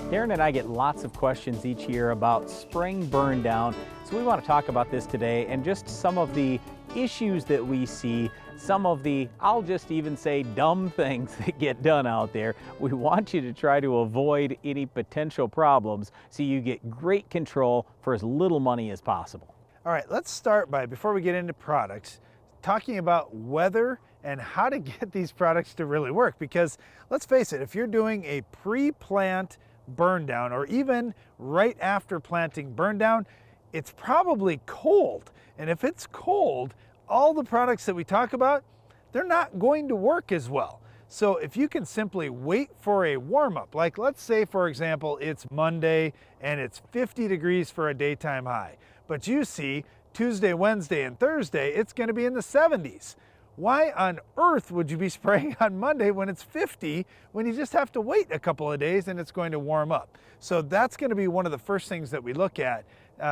Darren and I get lots of questions each year about spring burn down, so we want to talk about this today and just some of the issues that we see, some of the, I'll just even say, dumb things that get done out there. We want you to try to avoid any potential problems so you get great control for as little money as possible. All right, let's start by, before we get into products, talking about weather and how to get these products to really work. Because let's face it, if you're doing a pre-plant burn down or even right after planting burn down, it's probably cold. And if it's cold, all the products that we talk about, they're not going to work as well. So if you can simply wait for a warm up, like let's say for example, it's Monday and it's 50 degrees for a daytime high, but you see Tuesday, Wednesday, and Thursday, it's going to be in the 70s. Why on earth would you be spraying on Monday when it's 50, when you just have to wait a couple of days and it's going to warm up? So that's going to be one of the first things that we look at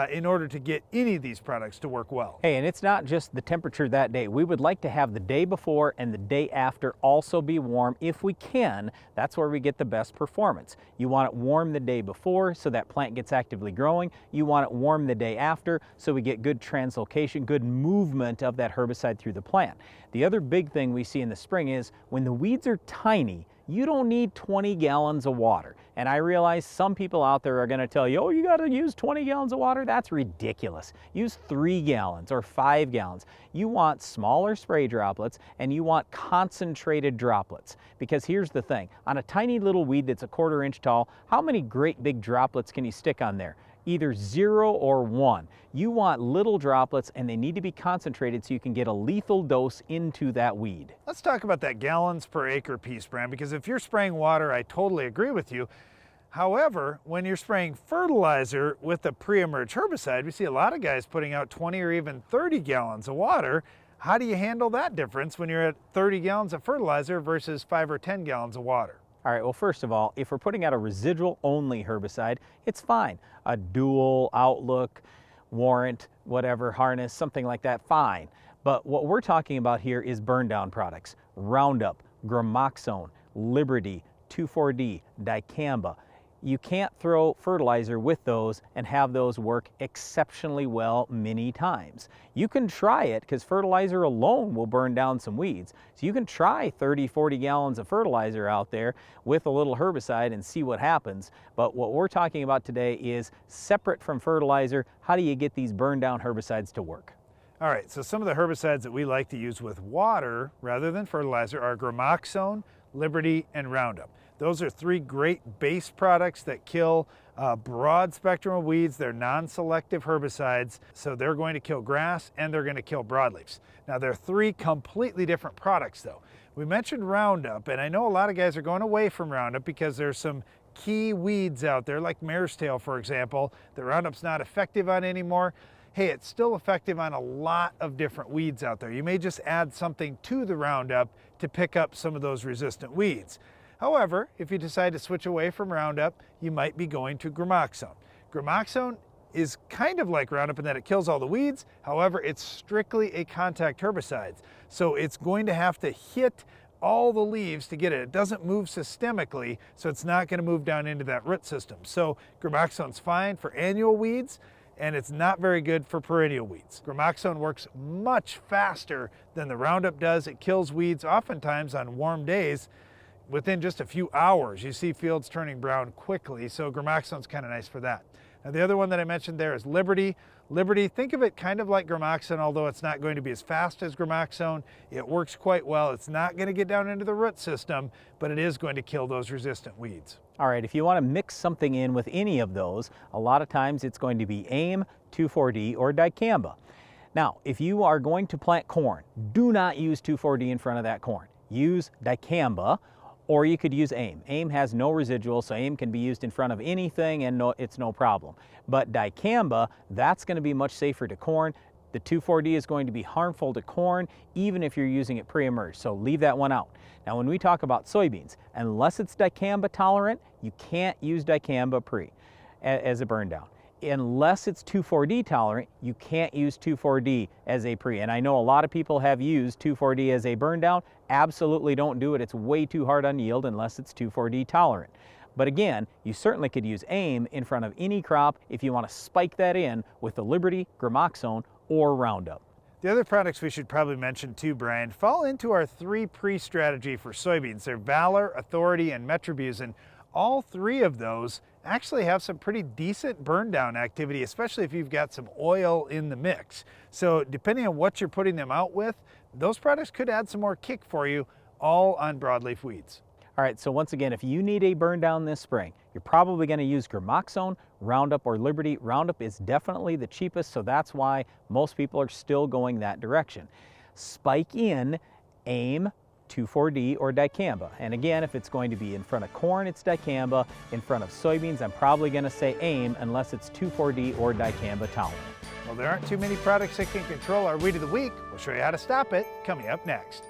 in order to get any of these products to work well. Hey, and it's not just the temperature that day. We would like to have the day before and the day after also be warm if we can. That's where we get the best performance. You want it warm the day before so that plant gets actively growing. You want it warm the day after so we get good translocation, good movement of that herbicide through the plant. The other big thing we see in the spring is when the weeds are tiny, you don't need 20 gallons of water. And I realize some people out there are going to tell you, oh, you got to use 20 gallons of water. That's ridiculous. Use 3 gallons or 5 gallons. You want smaller spray droplets and you want concentrated droplets. Because here's the thing, on a tiny little weed that's a 1/4 inch tall, how many great big droplets can you stick on there? Either 0 or 1. You want little droplets and they need to be concentrated so you can get a lethal dose into that weed. Let's talk about that gallons per acre piece, Bram, because if you're spraying water, I totally agree with you. However, when you're spraying fertilizer with a pre-emerge herbicide, we see a lot of guys putting out 20 or even 30 gallons of water. How do you handle that difference when you're at 30 gallons of fertilizer versus 5 or 10 gallons of water? All right, well, first of all, if we're putting out a residual only herbicide, it's fine. A dual, outlook, warrant, whatever, harness, something like that, fine. But what we're talking about here is burn down products. Roundup, Gramoxone, Liberty, 2,4-D, dicamba. You can't throw fertilizer with those and have those work exceptionally well many times. You can try it because fertilizer alone will burn down some weeds. So you can try 30, 40 gallons of fertilizer out there with a little herbicide and see what happens. But what we're talking about today is separate from fertilizer. How do you get these burn down herbicides to work? All right, so some of the herbicides that we like to use with water rather than fertilizer are Gramoxone, Liberty, and Roundup. Those are 3 great base products that kill a broad spectrum of weeds. They're non-selective herbicides, so they're going to kill grass and they're going to kill broadleaves. Now, they're 3 completely different products though. We mentioned Roundup, and I know a lot of guys are going away from Roundup because there's some key weeds out there, like mare's tail, for example, that Roundup's not effective on anymore. Hey, it's still effective on a lot of different weeds out there. You may just add something to the Roundup to pick up some of those resistant weeds. However, if you decide to switch away from Roundup, you might be going to Gramoxone. Gramoxone is kind of like Roundup in that it kills all the weeds. However, it's strictly a contact herbicide. So it's going to have to hit all the leaves to get it. It doesn't move systemically, so it's not going to move down into that root system. So Gramoxone's fine for annual weeds, and it's not very good for perennial weeds. Gramoxone works much faster than the Roundup does. It kills weeds oftentimes on warm days. Within just a few hours, you see fields turning brown quickly, so Gramoxone's kind of nice for that. Now, the other one that I mentioned there is Liberty. Liberty, think of it kind of like Gramoxone, although it's not going to be as fast as Gramoxone. It works quite well. It's not going to get down into the root system, but it is going to kill those resistant weeds. All right, if you want to mix something in with any of those, a lot of times it's going to be AIM, 2,4-D, or dicamba. Now, if you are going to plant corn, do not use 2,4-D in front of that corn. Use dicamba, or you could use AIM. AIM has no residual, so AIM can be used in front of anything and it's no problem. But dicamba, that's going to be much safer to corn. The 2,4-D is going to be harmful to corn, even if you're using it pre-emerge, so leave that one out. Now, when we talk about soybeans, unless it's dicamba tolerant, you can't use dicamba pre as a burn down. unless it's 2,4-D tolerant, you can't use 2,4-D as a pre. And I know a lot of people have used 2,4-D as a burn down. Absolutely don't do it. It's way too hard on yield unless it's 2,4-D tolerant. But again, you certainly could use AIM in front of any crop if you want to spike that in with the Liberty, Gramoxone, or Roundup. The other products we should probably mention too, Brian, fall into our 3-pre strategy for soybeans. They're Valor, Authority, and Metribuzin. All 3 of those actually have some pretty decent burn down activity, especially if you've got some oil in the mix. So depending on what you're putting them out with, those products could add some more kick for you, all on broadleaf weeds. All right, so once again, if you need a burn down this spring, you're probably going to use Gramoxone, Roundup, or Liberty. Roundup is definitely the cheapest, so that's why most people are still going that direction. Spike in AIM, 2,4-D, or dicamba. And again, if it's going to be in front of corn, it's dicamba. In front of soybeans, I'm probably going to say AIM unless it's 2,4-D or dicamba tolerant. Well, there aren't too many products that can control our weed of the week. We'll show you how to stop it coming up next.